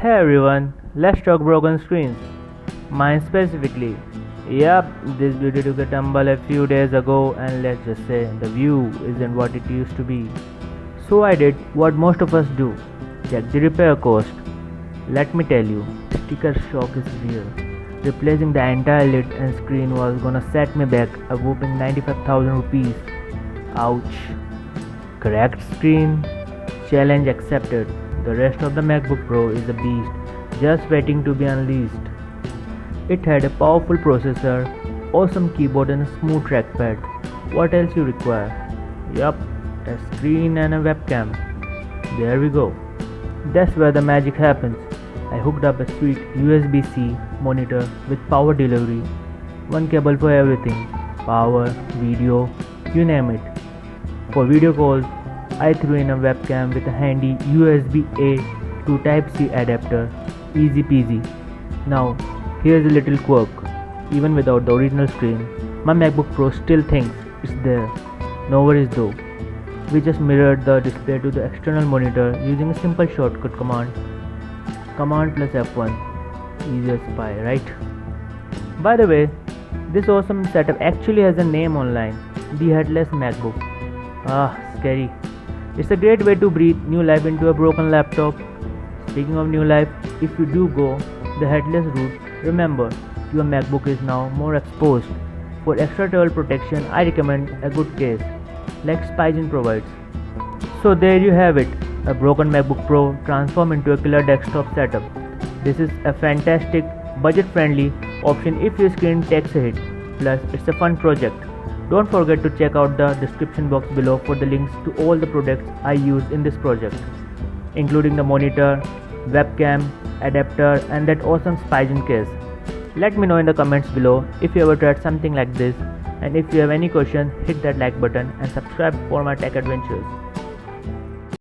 Hey everyone, let's talk broken screens. Mine specifically. Yep, this beauty took a tumble a few days ago, and let's just say the view isn't what it used to be. So I did what most of us do, check the repair cost. Let me tell you, sticker shock is real. Replacing the entire lid and screen was gonna set me back a whooping 95,000 rupees. Ouch. Cracked screen? Challenge accepted. The rest of the MacBook Pro is a beast, just waiting to be unleashed. It had a powerful processor, awesome keyboard and a smooth trackpad. What else you require? Yup, a screen and a webcam. There we go. That's where the magic happens. I hooked up a sweet USB-C monitor with power delivery. One cable for everything. Power, video, you name it. For video calls, I threw in a webcam with a handy USB-A to Type-C adapter. Easy peasy. Now, here's a little quirk. Even without the original screen, my MacBook Pro still thinks it's there. No worries though. We just mirrored the display to the external monitor using a simple shortcut command. Command plus F1. Easy as pie, right? By the way, this awesome setup actually has a name online. The Headless MacBook. Ah, scary. It's a great way to breathe new life into a broken laptop. Speaking of new life, if you do go the headless route, remember your MacBook is now more exposed. For extra travel protection, I recommend a good case like Spygen provides. So there you have it, a broken MacBook Pro transformed into a killer desktop setup. This is a fantastic, budget-friendly option if your screen takes a hit. Plus, it's a fun project. Don't forget to check out the description box below for the links to all the products I used in this project, including the monitor, webcam, adapter and that awesome Spygen case. Let me know in the comments below if you ever tried something like this, and if you have any questions, hit that like button and subscribe for my tech adventures.